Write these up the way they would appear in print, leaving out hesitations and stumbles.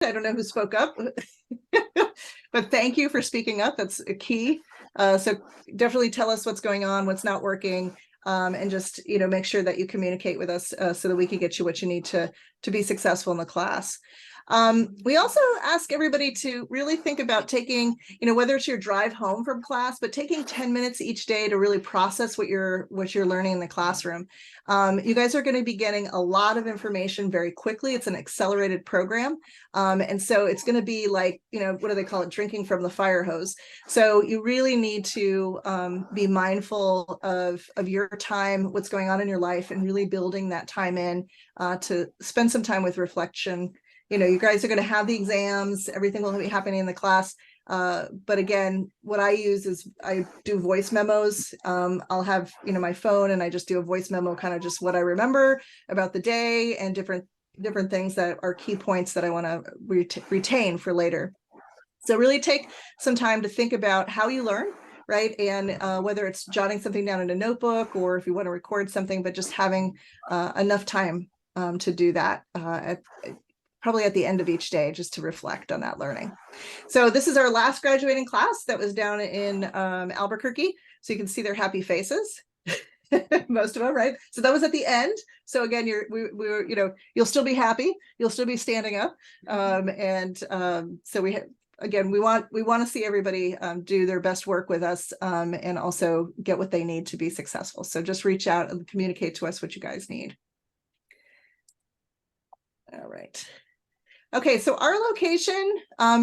I don't know who spoke up, but thank you for speaking up. That's a key. So definitely tell us what's going on, what's not working, and just, make sure that you communicate with us so that we can get you what you need to be successful in the class. We also ask everybody to really think about taking, whether it's your drive home from class, but taking 10 minutes each day to really process what you're learning in the classroom. You guys are going to be getting a lot of information very quickly. It's an accelerated program. And so it's going to be like, what do they call it? Drinking from the fire hose. So you really need to be mindful of your time, what's going on in your life, and really building that time in to spend some time with reflection. You guys are going to have the exams, everything will be happening in the class. But again, what I use is I do voice memos. I'll have, my phone, and I just do a voice memo, kind of just what I remember about the day and different things that are key points that I want to retain for later. So really take some time to think about how you learn, right? And whether it's jotting something down in a notebook, or if you want to record something, but just having enough time to do that probably at the end of each day, just to reflect on that learning. So this is our last graduating class that was down in Albuquerque. So you can see their happy faces. Most of them, right? So that was at the end. So again, you'll still be happy. You'll still be standing up. So we want to see everybody do their best work with us and also get what they need to be successful. So just reach out and communicate to us what you guys need. All right. Okay, so our location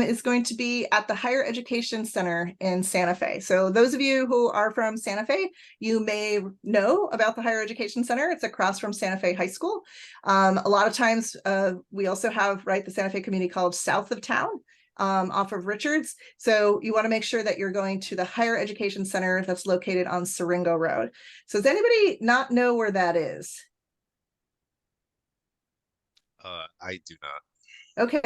is going to be at the Higher Education Center in Santa Fe. So those of you who are from Santa Fe, you may know about the Higher Education Center. It's across from Santa Fe High School. A lot of times we also have, the Santa Fe Community College south of town, off of Richards. So you want to make sure that you're going to the Higher Education Center that's located on Siringo Road. So does anybody not know where that is? I do not. Okay.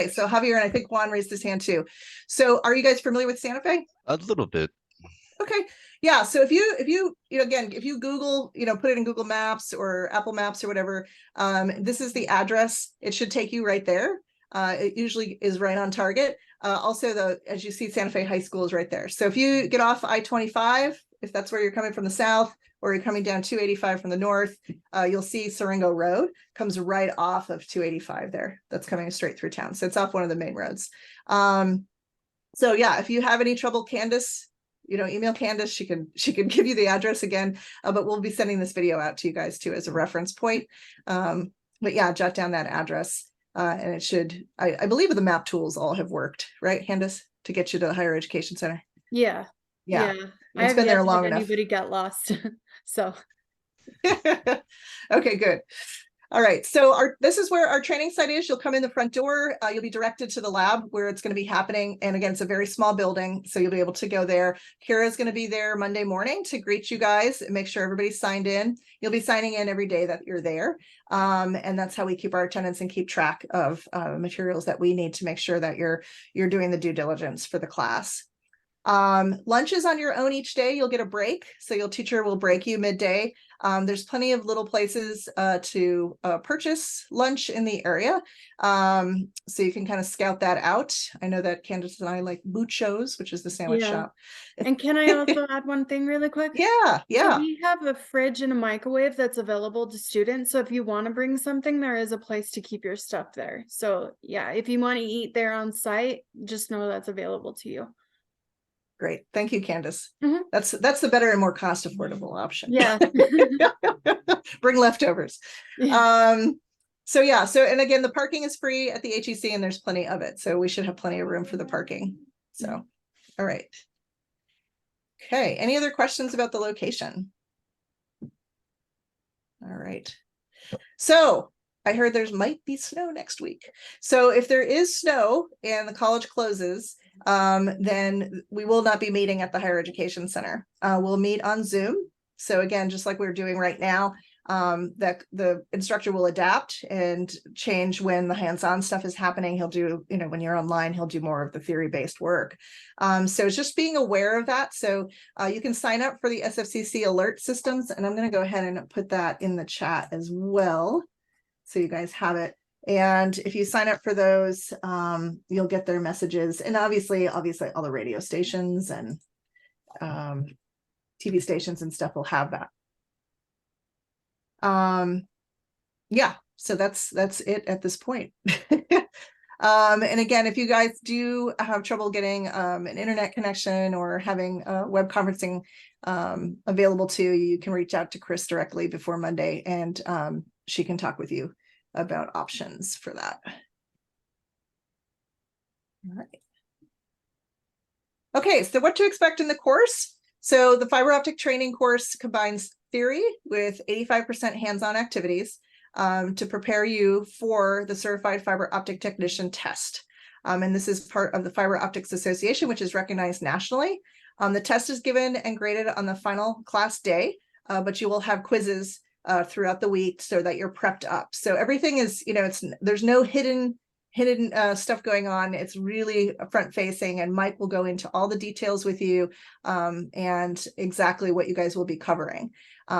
So Javier, and I think Juan raised his hand too. So are you guys familiar with Santa Fe? A little bit. Okay. Yeah. So if you again, if you Google, put it in Google Maps or Apple Maps or whatever, this is the address. It should take you right there. It usually is right on target. Also, as you see, Santa Fe High School is right there. So if you get off I-25, if that's where you're coming from the south, or you're coming down 285 from the north, you'll see Siringo Road comes right off of 285 there. That's coming straight through town. So it's off one of the main roads. So yeah, if you have any trouble, Candace, email Candace. She can give you the address again, but we'll be sending this video out to you guys too as a reference point. But yeah, jot down that address. And it should, I believe the map tools all have worked, right, Candace, to get you to the Higher Education Center? Yeah. It's been there long enough. Anybody got lost. So. Okay, good. All right, so this is where our training site is. You'll come in the front door. You'll be directed to the lab where it's going to be happening. And again, it's a very small building, so you'll be able to go there. Kira's going to be there Monday morning to greet you guys and make sure everybody's signed in. You'll be signing in every day that you're there. And that's how we keep our attendance and keep track of materials that we need to make sure that you're doing the due diligence for the class. Lunch is on your own each day. You'll get a break. So your teacher will break you midday. There's plenty of little places to purchase lunch in the area. So you can kind of scout that out. I know that Candace and I like Mucho's, which is the sandwich shop. And can I also add one thing really quick? Yeah. So we have a fridge and a microwave that's available to students. So if you want to bring something, there is a place to keep your stuff there. So yeah, if you want to eat there on site, just know that's available to you. Great. Thank you, Candace. Mm-hmm. That's the better and more cost affordable option. Yeah. Bring leftovers. Yeah. So and again, the parking is free at the HEC and there's plenty of it. So we should have plenty of room for the parking. So, all right. Okay. Any other questions about the location? All right. So I heard there might be snow next week. So if there is snow and the college closes, then we will not be meeting at the Higher Education Center. We'll meet on Zoom. So again, just like we're doing right now, that the instructor will adapt and change when the hands-on stuff is happening. He'll do, when you're online, he'll do more of the theory-based work. So it's just being aware of that. So you can sign up for the SFCC alert systems, and I'm going to go ahead and put that in the chat as well, so you guys have it. And if you sign up for those, you'll get their messages. And obviously all the radio stations and TV stations and stuff will have that. Yeah, so that's it at this point. And again, if you guys do have trouble getting an internet connection or having web conferencing available to you, you can reach out to Chris directly before Monday, and she can talk with you about options for that. All right. Okay, so what to expect in the course. So the fiber optic training course combines theory with 85% hands-on activities to prepare you for the Certified Fiber Optic Technician test. And this is part of the Fiber Optics Association, which is recognized nationally. The test is given and graded on the final class day, but you will have quizzes throughout the week so that you're prepped up. So everything is, there's no hidden stuff going on. It's really front facing, and Mike will go into all the details with you and exactly what you guys will be covering.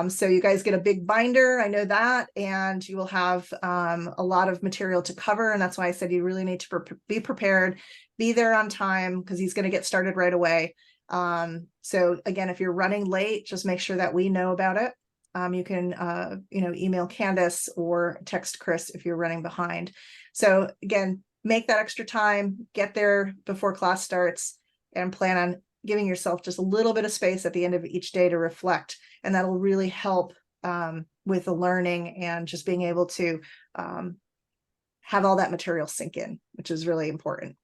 So you guys get a big binder, I know that, and you will have a lot of material to cover. And that's why I said you really need to be prepared, be there on time, because he's going to get started right away. So again, if you're running late, just make sure that we know about it. You can, email Candace or text Chris if you're running behind. So again, make that extra time, get there before class starts, and plan on giving yourself just a little bit of space at the end of each day to reflect. And that'll really help with the learning and just being able to have all that material sink in, which is really important.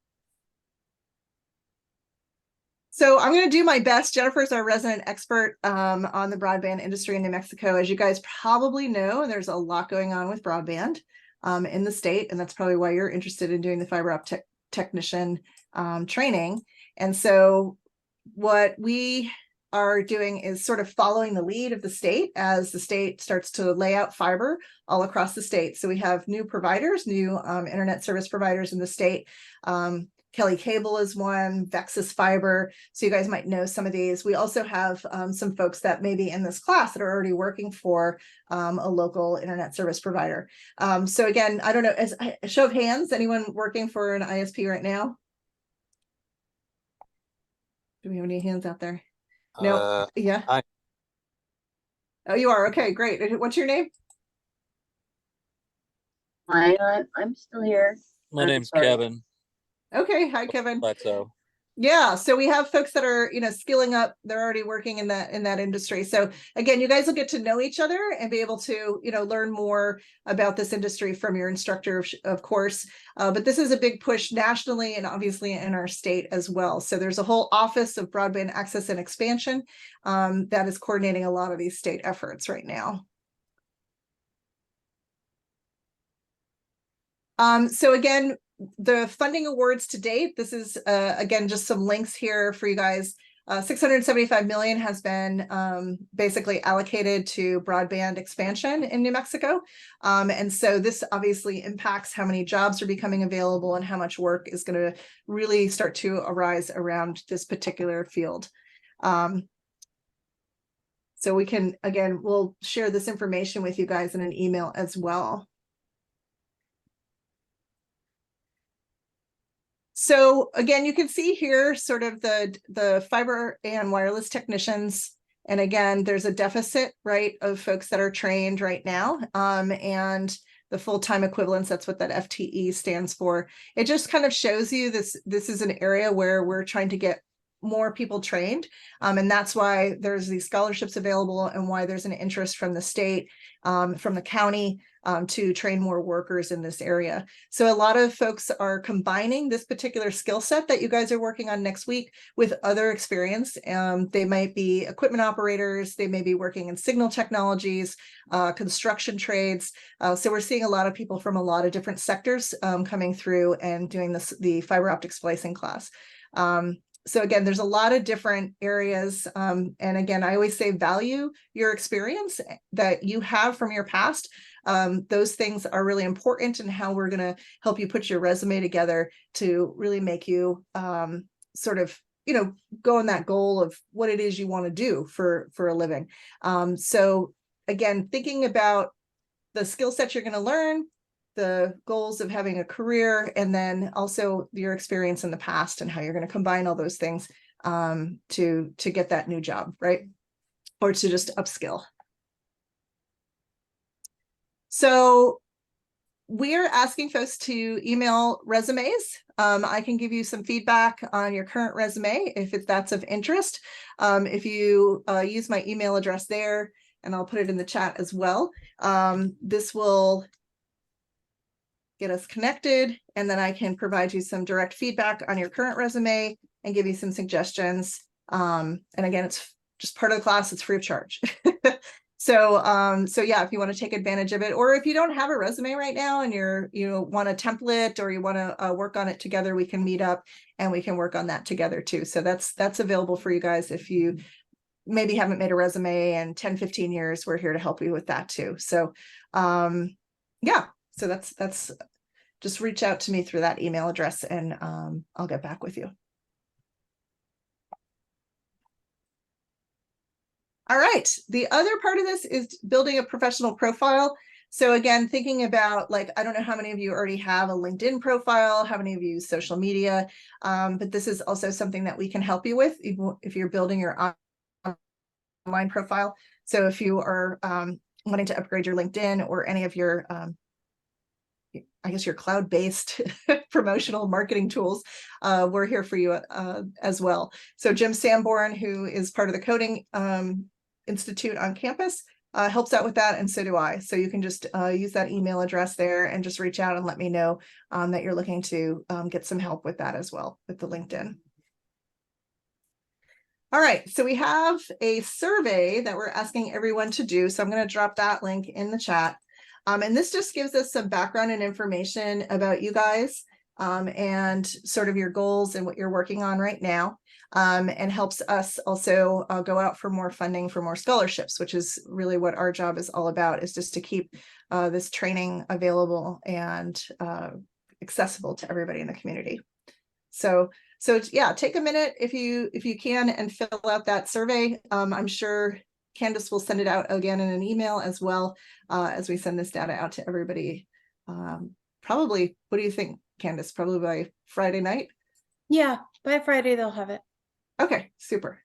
So I'm going to do my best. Jennifer is our resident expert on the broadband industry in New Mexico. As you guys probably know, there's a lot going on with broadband in the state, and that's probably why you're interested in doing the fiber optic technician training. And so what we are doing is sort of following the lead of the state as the state starts to lay out fiber all across the state. So we have new providers, new internet service providers in the state. Kelly Cable is one, Vexus Fiber. So you guys might know some of these. We also have some folks that may be in this class that are already working for a local internet service provider. So again, I don't know, as a show of hands, anyone working for an ISP right now? Do we have any hands out there? No. Yeah. Oh, you are. Okay, great. What's your name? I'm still here. My name's sorry. Kevin. Okay. Hi, Kevin. Plateau. Yeah, so we have folks that are, skilling up. They're already working in that industry. So again, you guys will get to know each other and be able to, learn more about this industry from your instructor, of course. But this is a big push nationally and obviously in our state as well. So there's a whole Office of Broadband Access and Expansion that is coordinating a lot of these state efforts right now. So again, the funding awards to date, this is again just some links here for you guys. 675 million has been basically allocated to broadband expansion in New Mexico. And so this obviously impacts how many jobs are becoming available and how much work is going to really start to arise around this particular field. So we can, again, we'll share this information with you guys in an email as well. So again, you can see here sort of the fiber and wireless technicians. And again, there's a deficit, right, of folks that are trained right now. And the full-time equivalents, that's what that FTE stands for. It just kind of shows you this is an area where we're trying to get more people trained. And that's why there's these scholarships available and why there's an interest from the state, from the county, to train more workers in this area. So a lot of folks are combining this particular skill set that you guys are working on next week with other experience. They might be equipment operators, they may be working in signal technologies, construction trades. So we're seeing a lot of people from a lot of different sectors coming through and doing the fiber optic splicing class. So again, there's a lot of different areas. And again, I always say value your experience that you have from your past. Those things are really important in how we're going to help you put your resume together to really make you sort of, go on that goal of what it is you want to do for a living. So again, thinking about the skill set you're going to learn, the goals of having a career, and then also your experience in the past and how you're going to combine all those things to get that new job, right? Or to just upskill. So we're asking folks to email resumes. I can give you some feedback on your current resume if that's of interest. If you use my email address there, and I'll put it in the chat as well. This will get us connected, and then I can provide you some direct feedback on your current resume and give you some suggestions. And again, it's just part of the class. It's free of charge. So yeah, if you want to take advantage of it, or if you don't have a resume right now and you want a template, or you want to work on it together, we can meet up and we can work on that together too. So that's available for you guys. If you maybe haven't made a resume in 10, 15 years, we're here to help you with that too. So yeah, so that's just reach out to me through that email address, and I'll get back with you. All right, the other part of this is building a professional profile. So again, thinking about, like, I don't know how many of you already have a LinkedIn profile, how many of you use social media, but this is also something that we can help you with if you're building your online profile. So if you are wanting to upgrade your LinkedIn or any of your, I guess, your cloud-based promotional marketing tools, we're here for you as well. So Jim Sanborn, who is part of the Coding Institute on campus, helps out with that, and so do I. So you can just use that email address there and just reach out and let me know that you're looking to get some help with that as well, with the LinkedIn. All right, so we have a survey that we're asking everyone to do. So I'm going to drop that link in the chat. And this just gives us some background and information about you guys and sort of your goals and what you're working on right now, and helps us also go out for more funding for more scholarships, which is really what our job is all about, is just to keep this training available and accessible to everybody in the community. So yeah, take a minute if you can and fill out that survey. I'm sure Candace will send it out again in an email as well as we send this data out to everybody. Probably, what do you think, Candace? Probably by Friday night? Yeah, by Friday they'll have it. Okay, super.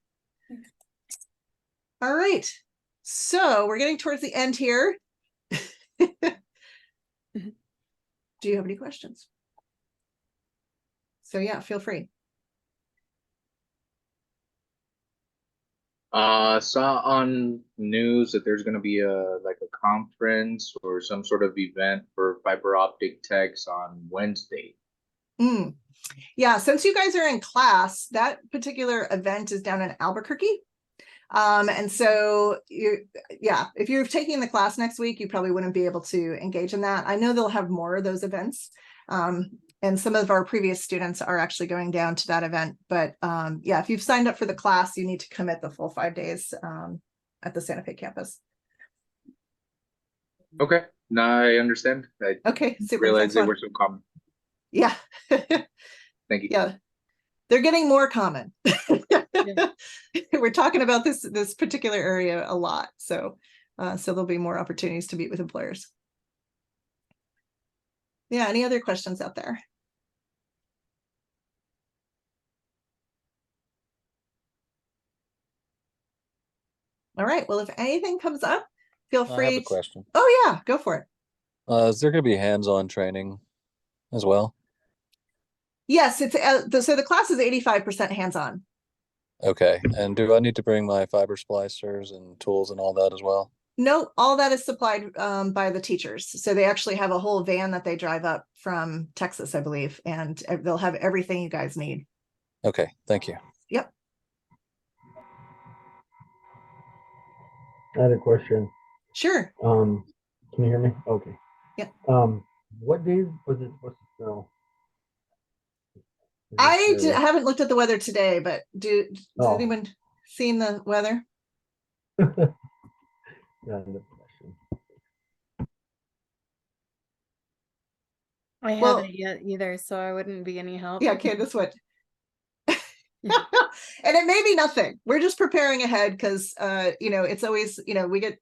All right, so we're getting towards the end here. Do you have any questions? So yeah, feel free. Saw on news that there's going to be a conference or some sort of event for fiber optic techs on Wednesday. Yeah, since you guys are in class, that particular event is down in Albuquerque. And so if you're taking the class next week, you probably wouldn't be able to engage in that. I know they'll have more of those events. And some of our previous students are actually going down to that event. But yeah, if you've signed up for the class, you need to commit the full 5 days at the Santa Fe campus. Okay, now I understand. I Okay, super. realized they were so common. Yeah. Thank you. Yeah, they're getting more common. Yeah. We're talking about this particular area a lot. So there'll be more opportunities to meet with employers. Yeah, any other questions out there? All right, well, if anything comes up, feel free. I have a question. Oh yeah, go for it. Is there going to be hands-on training as well? Yes, it's so the class is 85% hands-on. Okay, and do I need to bring my fiber splicers and tools and all that as well? No, all that is supplied by the teachers. So they actually have a whole van that they drive up from Texas, I believe, and they'll have everything you guys need. Okay, thank you. Yep. I had a question. Sure. Can you hear me? Okay. Yeah. What day was it supposed to snow? I haven't looked at the weather today, but did anyone seen the weather? Yeah, the question. I Well, haven't yet either, so I wouldn't be any help. Yeah, Candace, what? And it may be nothing. We're just preparing ahead because it's always, we get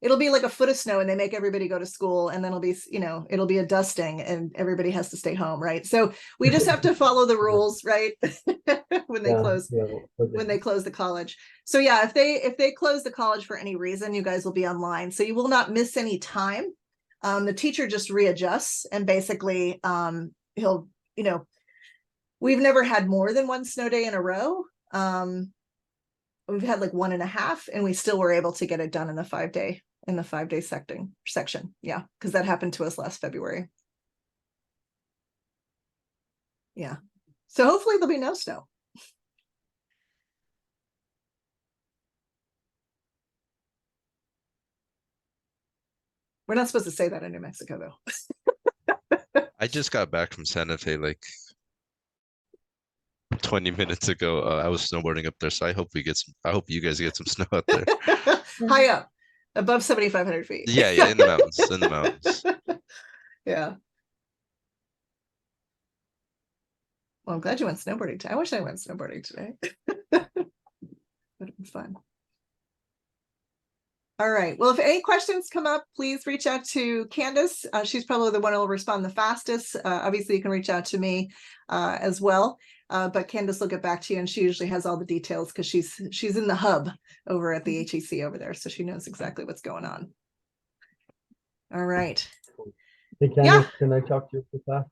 it'll be like a foot of snow and they make everybody go to school, and then it'll be, you know, it'll be a dusting and everybody has to stay home, right? So we just have to follow the rules, right? When they Yeah, close, yeah, but when they close the college. So yeah, if they close the college for any reason, you guys will be online. So you will not miss any time. The teacher just readjusts, and basically he'll, you know, we've never had more than one snow day in a row. We've had like 1.5, and we still were able to get it done in the 5-day section. Yeah, because that happened to us last February. Yeah. So hopefully there'll be no snow. We're not supposed to say that in New Mexico, though. I just got back from Santa Fe like 20 minutes ago. I was snowboarding up there, so I hope I hope you guys get some snow out there. High up, above 7,500 feet. Yeah, yeah, in the mountains, in the mountains. Yeah. Well, I'm glad you went snowboarding today. I wish I went snowboarding today. Would have been fun. All right. Well, if any questions come up, please reach out to Candace. She's probably the one who will respond the fastest. Obviously, you can reach out to me as well. But Candace will get back to you, and she usually has all the details because she's in the hub over at the HEC over there, so she knows exactly what's going on. All right. Hey, Candace, can I talk to you for class?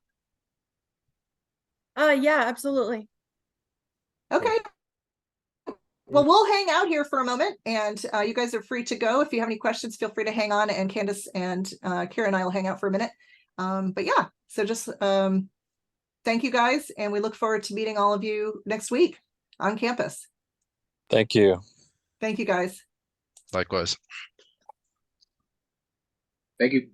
Yeah, absolutely. Okay. Well, we'll hang out here for a moment, and you guys are free to go. If you have any questions, feel free to hang on, and Candace and Kira and I will hang out for a minute. But yeah, so just thank you guys, and we look forward to meeting all of you next week on campus. Thank you. Thank you, guys. Likewise. Thank you.